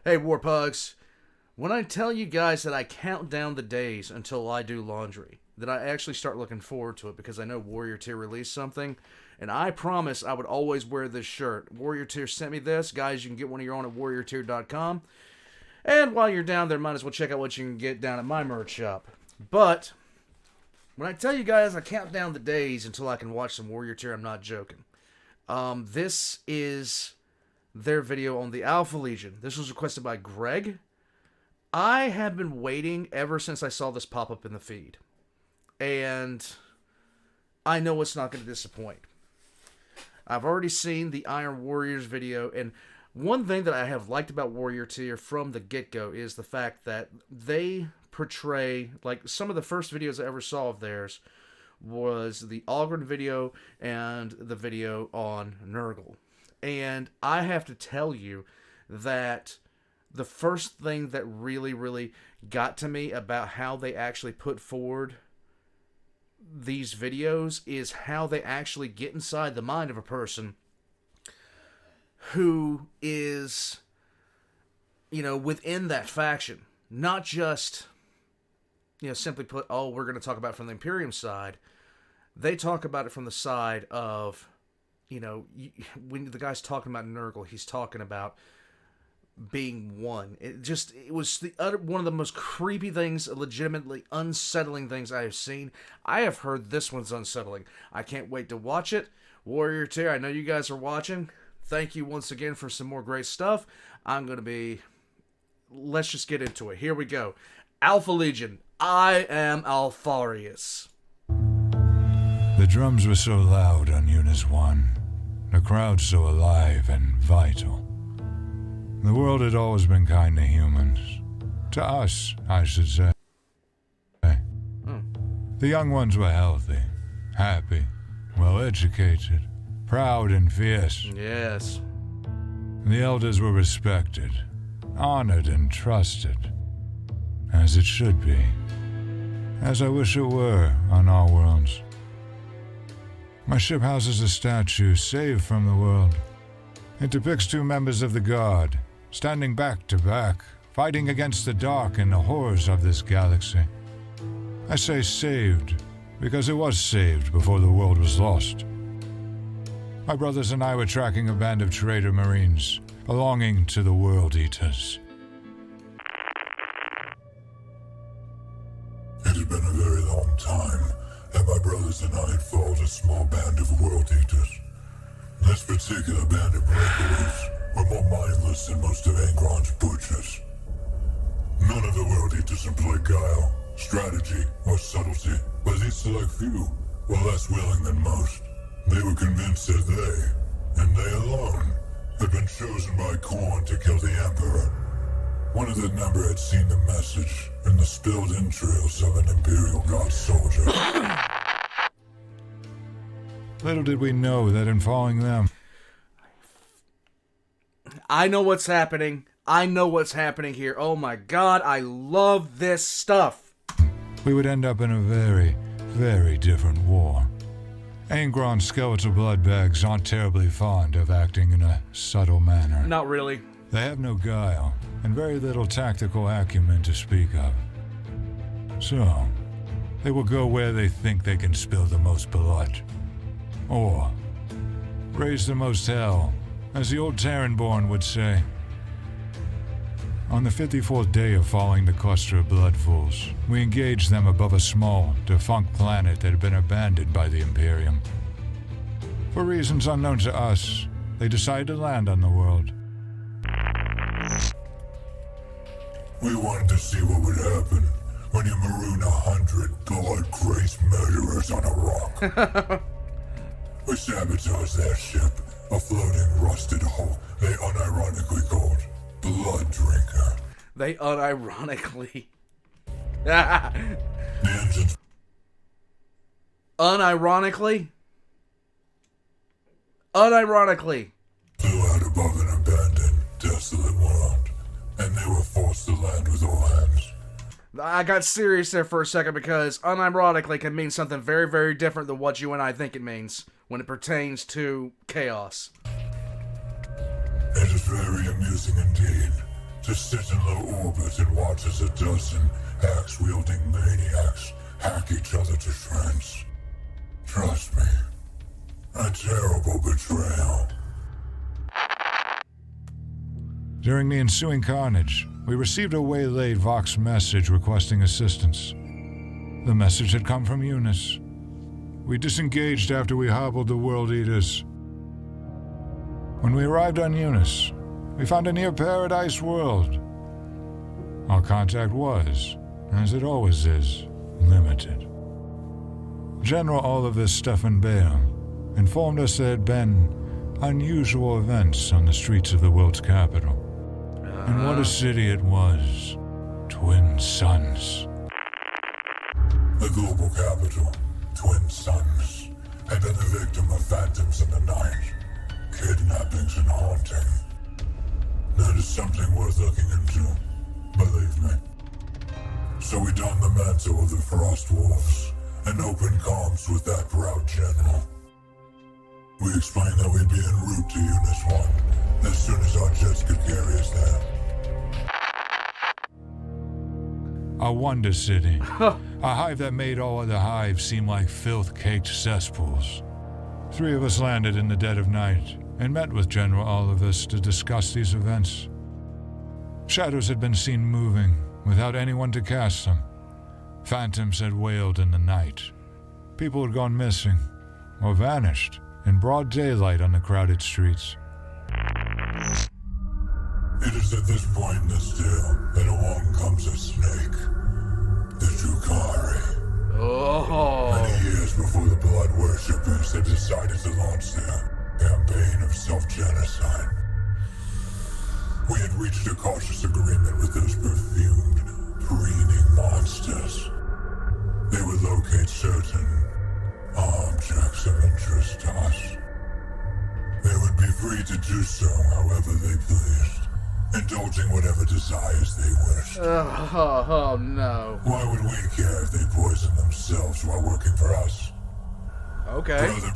Hey, Warpugs. When I tell you guys that I count down the days until I do laundry, that I actually start looking forward to it because I know Warrior Tier released something, and I promise I would always wear this shirt. Warrior Tier sent me this. Guys, you can get one of your own at warriortier.com. And while you're down there, might as well check out what you can get down at my merch shop. But when I tell you guys I count down the days until I can watch some Warrior Tier, I'm not joking. This is their video on the Alpha Legion. This was requested by Greg. I have been waiting ever since I saw this pop up in the feed. And I know it's not going to disappoint. I've already seen the Iron Warriors video, and one thing that I have liked about Warrior Tier from the get-go is the fact that they portray, like some of the first videos I ever saw of theirs was the Algren video and the video on Nurgle. And I have to tell you that the first thing that really got to me about how they actually put forward these videos is how they actually get inside the mind of a person who is, within that faction. Not just, simply put, oh, we're going to talk about it from the Imperium side. They talk about it from the side of, when the guy's talking about Nurgle, he's talking about being one. It was one of the most creepy things, legitimately unsettling things I have seen. I have heard this one's unsettling. I can't wait to watch it. Warrior Tier, I know you guys are watching. Thank you once again for some more great stuff. Let's just get into it. Here we go. Alpha Legion, I am ALPHARIUS. The drums were so loud on Eunice 1, the crowd so alive and vital. The world had always been kind to humans. To us, I should say. The young ones were healthy, happy, well-educated, proud and fierce. Yes. The elders were respected, honored and trusted, as it should be. As I wish it were on all worlds. My ship houses a statue saved from the world. It depicts two members of the Guard, standing back to back, fighting against the dark and the horrors of this galaxy. I say saved, because it was saved before the world was lost. My brothers and I were tracking a band of traitor Marines, belonging to the World Eaters. It had been a very long time that my brothers and I had followed a small band of World Eaters. This particular band of breakaways were more mindless than most of Necron's butchers. None of the World Eaters employed guile, strategy, or subtlety, but these select few were less willing than most. They were convinced that they, and they alone, had been chosen by Khorne to kill the Emperor. One of the number had seen the message in the spilled entrails of an Imperial Guard soldier. Little did we know that in following them... I know what's happening. I know what's happening here. Oh my god, I love this stuff. We would end up in a very, very different war. Angron's skeletal bloodbags aren't terribly fond of acting in a subtle manner. Not really. They have no guile, and very little tactical acumen to speak of. So, they will go where they think they can spill the most blood. Or, raise the most hell, as the old Terranborn would say. On the 54th day of following the cluster of Bloodfools, we engaged them above a small, defunct planet that had been abandoned by the Imperium. For reasons unknown to us, they decided to land on the world. We wanted to see what would happen when you maroon 100 blood-crazed murderers on a rock. We sabotaged their ship, a floating, rusted hull they unironically called Blood Drinker. They unironically... The engines... Unironically? Unironically. Flew out above an abandoned, desolate world, and they were forced to land with all hands. I got serious there for a second because unironically can mean something very, very different than what you and I think it means when it pertains to chaos. It is very amusing indeed To sit in low orbit and watch as a dozen axe-wielding maniacs hack each other to shreds. Trust me, a terrible betrayal. During the ensuing carnage, we received a waylaid Vox message requesting assistance. The message had come from Eunice. We disengaged after we hobbled the World Eaters. When we arrived on Eunice, we found a near-paradise world. Our contact was, as it always is, limited. General Oliver Stephen Bale informed us there had been unusual events on the streets of the world's capital. And what a city it was. Twin Suns. The global capital, Twin Suns, had been the victim of phantoms in the night, kidnappings and haunting. That is something worth looking into, believe me. So we donned the mantle of the Frost Wolves and opened comms with that proud general. We explained that we'd be en route to Eunice 1 as soon as our jets could carry us there. A wonder city. A hive that made all other hives seem like filth-caked cesspools. 3 of us landed in the dead of night and met with General Olivus to discuss these events. Shadows had been seen moving without anyone to cast them. Phantoms had wailed in the night. People had gone missing or vanished in broad daylight on the crowded streets. It is at this point in this tale that along comes a snake, the Drukhari. Oh. Many years before the blood worshippers had decided to launch their campaign of self-genocide, we had reached a cautious agreement with those perfumed, preening monsters. They would locate certain objects of interest to us. They would be free to do so however they pleased, indulging whatever desires they wished. Oh, no. Why would we care if they poisoned themselves while working for us? Okay. Brother,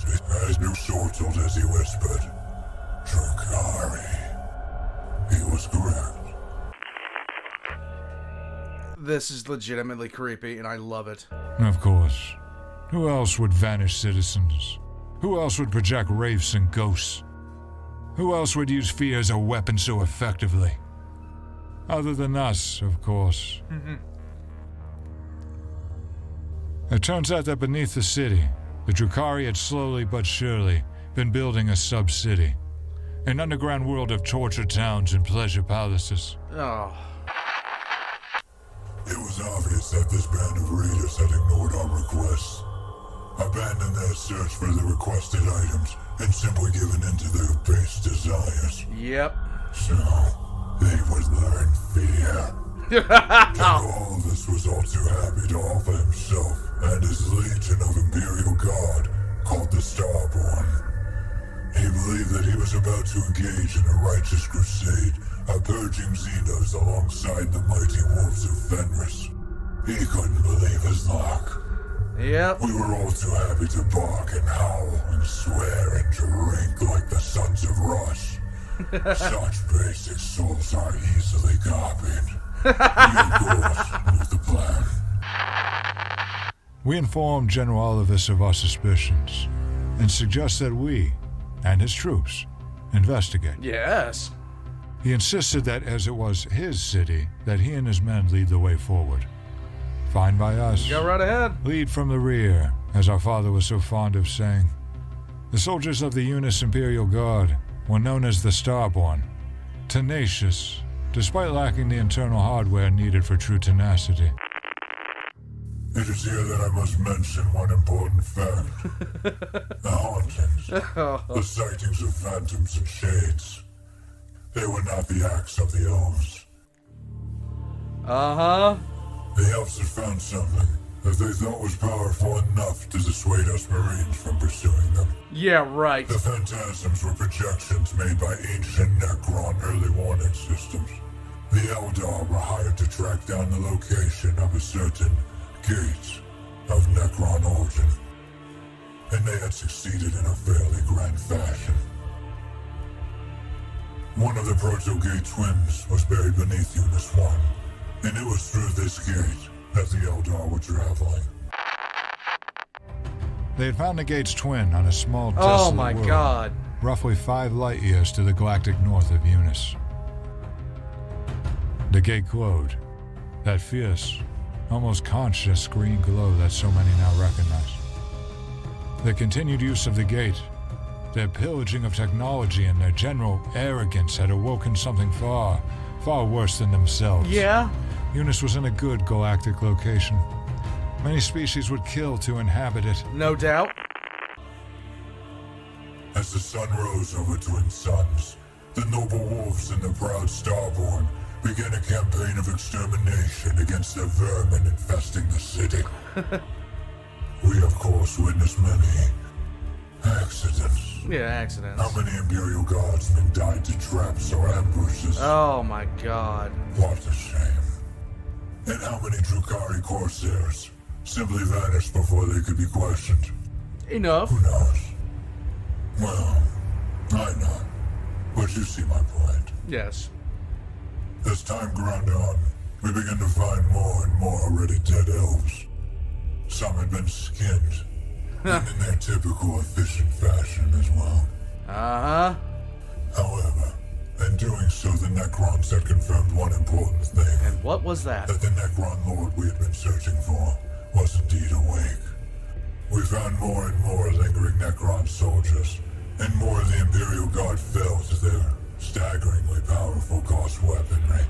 as new chortled as he whispered, Drukhari. He was correct. This is legitimately creepy, and I love it. Of course. Who else would vanish citizens? Who else would project wraiths and ghosts? Who else would use fear as a weapon so effectively? Other than us, of course. It turns out that beneath the city, the Drukhari had slowly but surely been building a sub-city. An underground world of torture towns and pleasure palaces. Oh. It was obvious that this band of raiders had ignored our requests, abandoned their search for the requested items, and simply given in to their base desires. Yep. So, they would learn fear. General Olivus was all too happy to offer himself and his legion of Imperial Guard, called the Starborn. He believed that he was about to engage in a righteous crusade, purging Xenos alongside the mighty wolves of Fenris. He couldn't believe his luck. Yep. We were all too happy to bark and howl and swear and drink like the sons of Rush. Such basic souls are easily copied. We, of course, knew the plan. We informed General Olivus of our suspicions and suggest that we and his troops investigate. Yes. He insisted that as it was his city, that he and his men lead the way forward. Fine by us. Go right ahead. Lead from the rear, as our father was so fond of saying. The soldiers of the Eunice Imperial Guard were known as the Starborn. Tenacious, despite lacking the internal hardware needed for true tenacity. It is here that I must mention one important fact. The hauntings, the sightings of phantoms and shades. They were not the acts of the elves. Uh-huh. The elves had found something that they thought was powerful enough to dissuade us Marines from pursuing them. Yeah, right. The phantasms were projections made by ancient Necron early warning systems. The Eldar were hired to track down the location of a certain gate of Necron origin, and they had succeeded in a fairly grand fashion. One of the Proto-Gate twins was buried beneath Eunice 1, and it was through this gate that the Eldar were traveling. They had found the gate's twin on a small Oh desolate my world, god. roughly 5 light years to the galactic north of Eunice. The gate glowed, that fierce, almost conscious green glow that so many now recognize. The continued use of the gate, their pillaging of technology, and their general arrogance had awoken something far, far worse than themselves. Yeah? Eunice was in a good galactic location. Many species would kill to inhabit it. No doubt. As the sun rose over Twin Suns, the noble wolves and the proud Starborn began a campaign of extermination against the vermin infesting the city. We, of course, witnessed many accidents. Yeah, accidents. How many Imperial Guardsmen died to traps or ambushes? Oh my god. What a shame. And how many Drukari Corsairs simply vanished before they could be questioned? Enough. Who knows? Well, I know. But you see my point. Yes. As time ground on, we began to find more and more already dead elves. Some had been skinned, and in their typical efficient fashion as well. Uh-huh. However, in doing so, the Necrons had confirmed one important thing. And what was that? That the Necron Lord we had been searching for was indeed awake. We found more and more lingering Necron soldiers, and more of the Imperial Guard fell to their staggeringly powerful Gauss weaponry.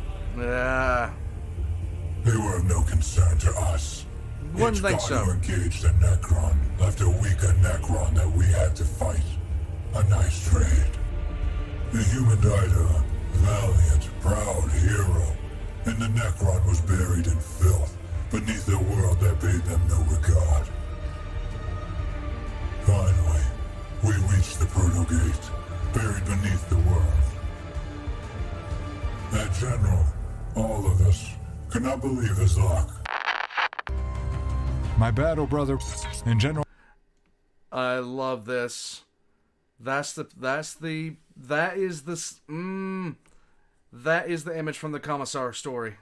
They were of no concern to us. Wouldn't Each think guard so. who engaged a Necron left a weaker Necron that we had to fight. A nice trade. The human died a valiant, proud hero, and the Necron was buried in filth beneath a world that paid them no regard. Finally, we reached the Proto-Gate, buried beneath the world. That general, all of us, could not believe his luck. My battle brother, in general. I love this. That is the image from the Commissar story.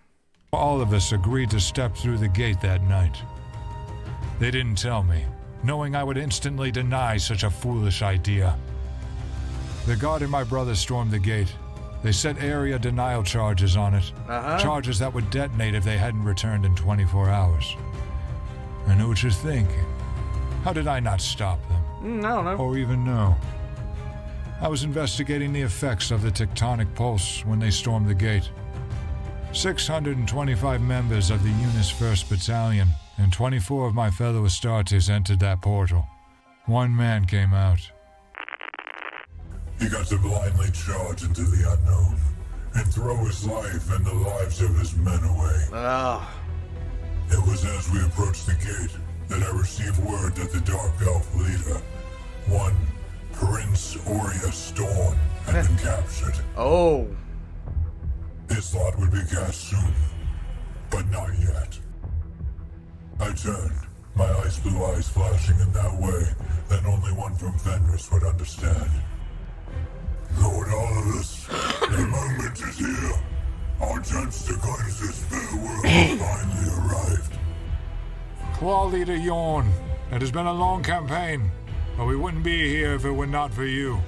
All of us agreed to step through the gate that night. They didn't tell me, knowing I would instantly deny such a foolish idea. The guard and my brother stormed the gate. They set area denial charges on it. Charges that would detonate if they hadn't returned in 24 hours. I know what you're thinking. How did I not stop them? I don't know. Or even know? I was investigating the effects of the tectonic pulse when they stormed the gate. 625 members of the Eunice 1st Battalion and 24 of my fellow Astartes entered that portal. One man came out. He got to blindly charge into the unknown and throw his life and the lives of his men away. It was as we approached the gate that I received word that the Dark Elf leader, one Prince Aurea Storm, had been captured. Oh. His lot would be cast soon, but not yet. I turned, my ice blue eyes flashing in that way that only one from Fenris would understand. Lord Olivis, the moment is here. Our chance to cleanse this fair world has finally arrived. Claw Leader Yorn, it has been a long campaign, but we wouldn't be here if it were not for you.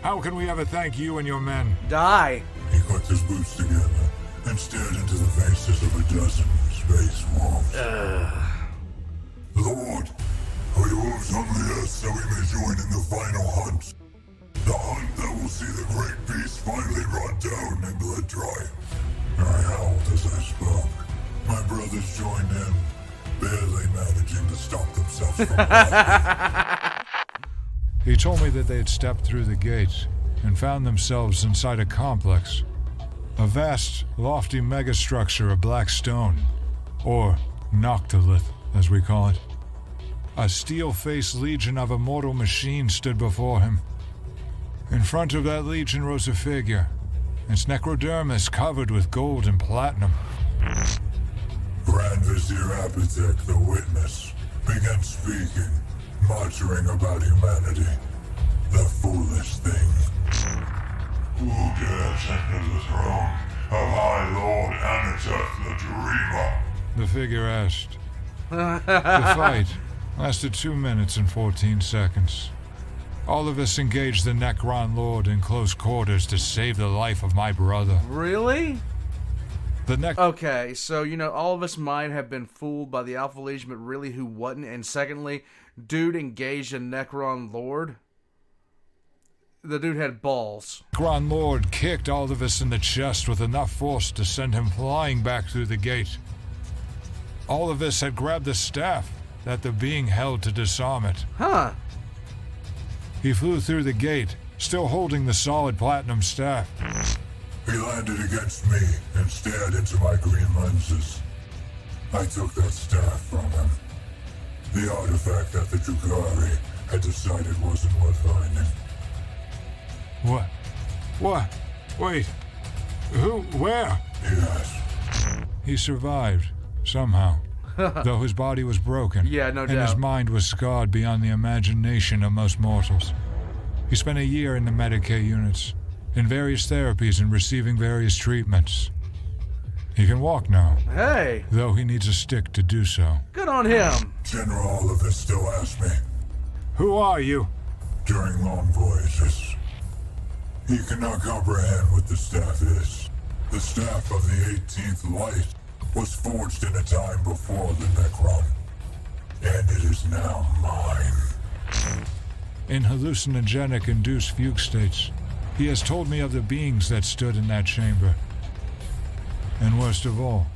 How can we ever thank you and your men? Die. He clicked his boots together and stared into the faces of a dozen space wolves. Lord, we wolves only ask that we may join in the final hunt. The hunt that will see the great beast finally rot down and blood dry. I howled as I spoke. My brothers joined in, barely managing to stop themselves from laughing. He told me that they had stepped through the gate and found themselves inside a complex. A vast, lofty megastructure of black stone, or Noctilith, as we call it. A steel-faced legion of immortal machines stood before him. In front of that legion rose a figure, its necrodermis covered with gold and platinum. Grand Vizier Apathek, the witness, began speaking, muttering about humanity. The foolish thing. Who dares the figure asked. The fight lasted 2 minutes and 14 seconds. All of us engaged the Necron Lord in close quarters to save the life of my brother. Really? The Okay, so, all of us might have been fooled by the Alpha Legion, but really who wasn't? And secondly, dude engaged a Necron Lord? The dude had balls. Necron Lord kicked all of us in the chest with enough force to send him flying back through the gate. All of us had grabbed the staff that the being held to disarm it. Huh. He flew through the gate, still holding the solid platinum staff. He landed against me and stared into my green lenses. I took that staff from him. The artifact that the Drukhari had decided wasn't worth finding. What? Wait. Who? Where? Yes. He survived, somehow. Though his body was broken. Yeah, no and his doubt. mind was scarred beyond the imagination of most mortals. He spent a year in the Medicaid units, in various therapies and receiving various treatments. He can walk now, Hey, though he needs a stick to do so. good on him. General Oliver still asks me Who are you? during long voyages. He cannot comprehend what the staff is. The staff of the 18th Light was forged in a time before the Necron, and it is now mine. In hallucinogenic-induced fugue states, he has told me of the beings that stood in that chamber. And worst of all,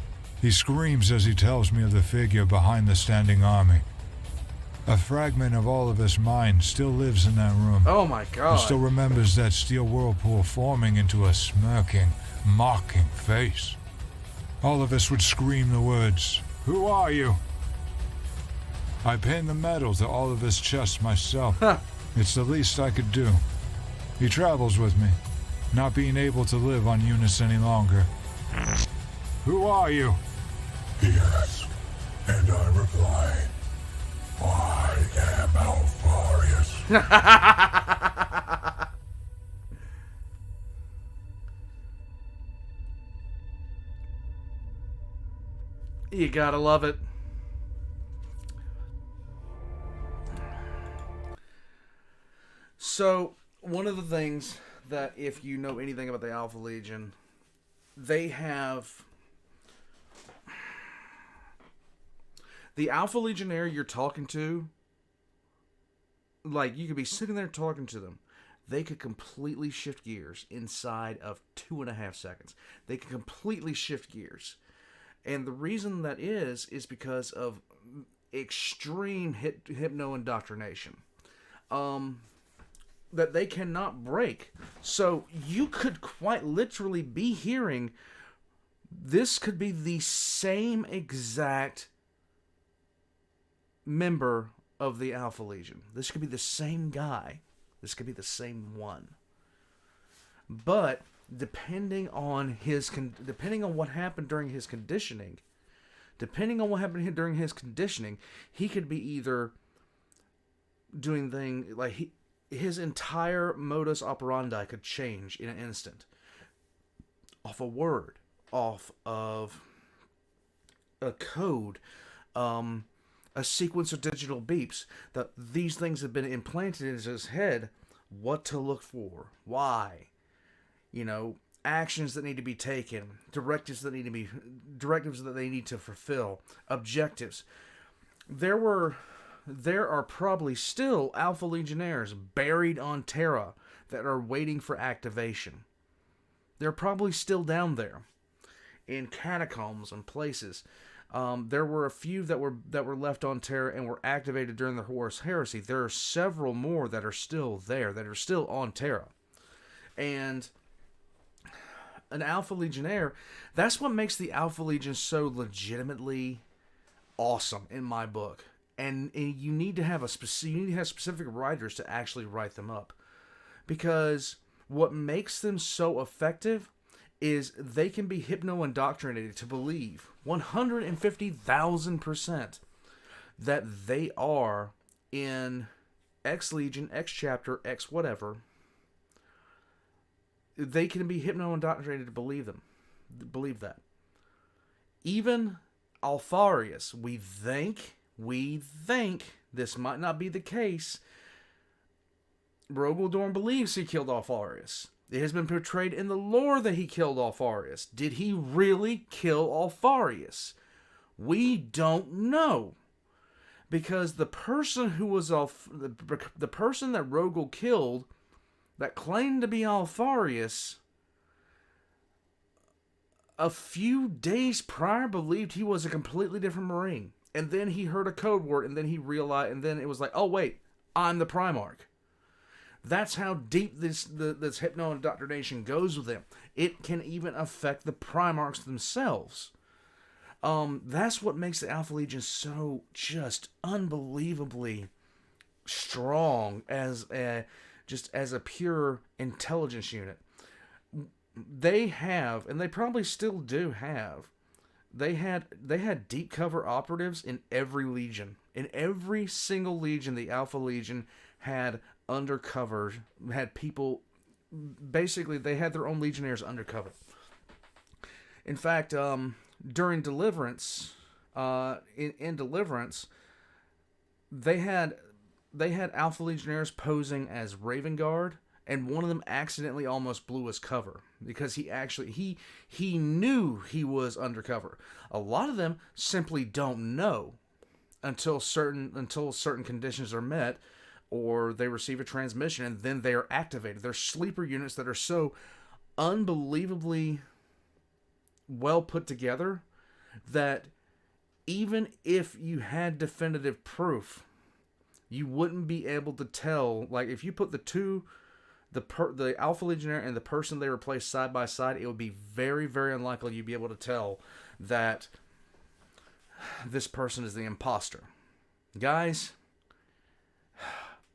he screams as he tells me of the figure behind the standing army. A fragment of all of his mind still lives in that room. Oh my And god. still remembers that steel whirlpool forming into a smirking, mocking face. All of us would scream the words, "Who are you?" I pinned the medal to all of his chests myself. It's the least I could do. He travels with me, not being able to live on Eunice any longer. Who are you? He asks, and I reply, I am ALPHARIUS. You gotta love it. So, one of the things that, if you know anything about the Alpha Legion, they have... The Alpha Legionnaire you're talking to, like, you could be sitting there talking to them. They could completely shift gears inside of 2.5 seconds. They could completely shift gears. And the reason that is because of extreme hypno-indoctrination. That they cannot break. So you could quite literally be hearing, this could be the same exact member of the Alpha Legion. This could be the same guy. This could be the same one. But depending on what happened during his conditioning, he could be either doing things like his entire modus operandi could change in an instant. Off a word, off of a code, a sequence of digital beeps, that these things have been implanted into his head, what to look for, why, actions that need to be taken, directives that they need to fulfill, objectives. There are probably still Alpha Legionnaires buried on Terra that are waiting for activation. They're probably still down there in catacombs and places. There were a few that were left on Terra and were activated during the Horus Heresy. There are several more that are still there, that are still on Terra. And an Alpha Legionnaire, that's what makes the Alpha Legion so legitimately awesome in my book. And you need to have specific writers to actually write them up. Because what makes them so effective is they can be hypno-indoctrinated to believe 150,000% that they are in X Legion, X Chapter, X whatever. They can be hypno-indoctrinated to believe that. Even ALPHARIUS. We think this might not be the case. Rogaldorn believes he killed ALPHARIUS. It has been portrayed in the lore that he killed ALPHARIUS. Did he really kill ALPHARIUS? We don't know. Because the person who was the person that Rogel killed, that claimed to be ALPHARIUS, a few days prior believed he was a completely different Marine. And then he heard a code word, and then he realized, and then it was like, oh wait, I'm the Primarch. That's how deep this hypno-indoctrination goes with him. It can even affect the Primarchs themselves. That's what makes the Alpha Legion so just unbelievably strong as a pure intelligence unit. They have, and they probably still do have, they had deep cover operatives in every legion. In every single legion, the Alpha Legion had undercover, had people, basically they had their own legionnaires undercover. In fact, during Deliverance, in Deliverance, they had Alpha Legionnaires posing as Raven Guard, and one of them accidentally almost blew his cover because he knew he was undercover. A lot of them simply don't know until certain conditions are met, or they receive a transmission and then they are activated. They're sleeper units that are so unbelievably well put together that even if you had definitive proof, you wouldn't be able to tell. Like, if you put the Alpha Legionnaire and the person they replaced side by side, it would be very, very unlikely you'd be able to tell that this person is the imposter. Guys,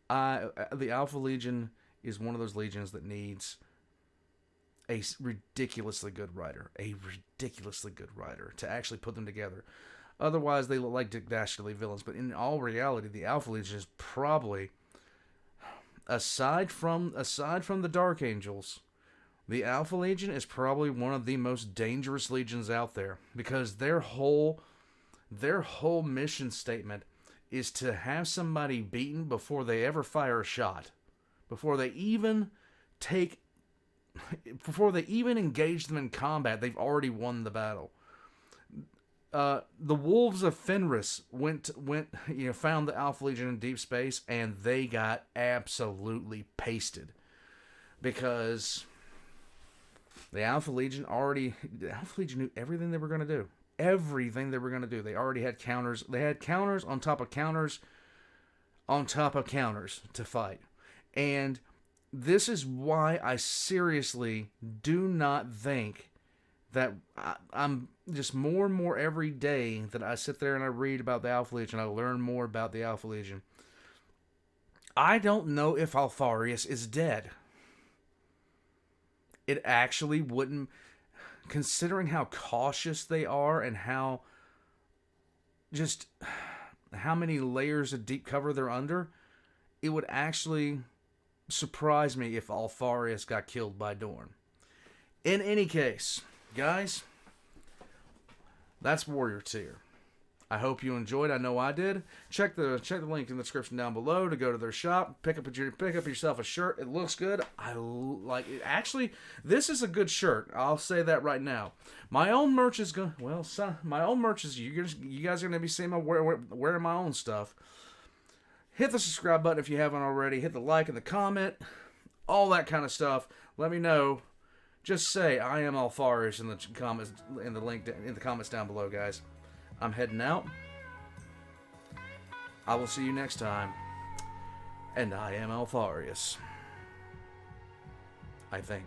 the Alpha Legion is one of those legions that needs a ridiculously good writer to actually put them together. Otherwise, they look like Dick Dastardly villains. But in all reality, the Alpha Legion is probably, aside from the Dark Angels, the Alpha Legion is probably one of the most dangerous legions out there, because their whole mission statement is to have somebody beaten before they ever fire a shot, before they even engage them in combat. They've already won the battle. The Wolves of Fenris found the Alpha Legion in deep space, and they got absolutely pasted, because the Alpha Legion knew everything they were going to do. They already had counters. They had counters on top of counters on top of counters to fight. And this is why I seriously do not think that I'm just more and more every day that I sit there and I read about the Alpha Legion, I learn more about the Alpha Legion. I don't know if ALPHARIUS is dead. It actually wouldn't, considering how cautious they are and how many layers of deep cover they're under, it would actually surprise me if ALPHARIUS got killed by Dorn. In any case, guys, that's Warrior Tier. I hope you enjoyed. I know I did. Check the link in the description down below to go to their shop. Pick up yourself a shirt. It looks good. I like it. Actually, this is a good shirt. I'll say that right now. My own merch is you guys are gonna be seeing me wearing my own stuff. Hit the subscribe button if you haven't already. Hit the like and the comment. All that kind of stuff. Let me know. Just say I am ALPHARIUS in the comments, in the comments down below, guys. I'm heading out. I will see you next time. And I am ALPHARIUS, I think.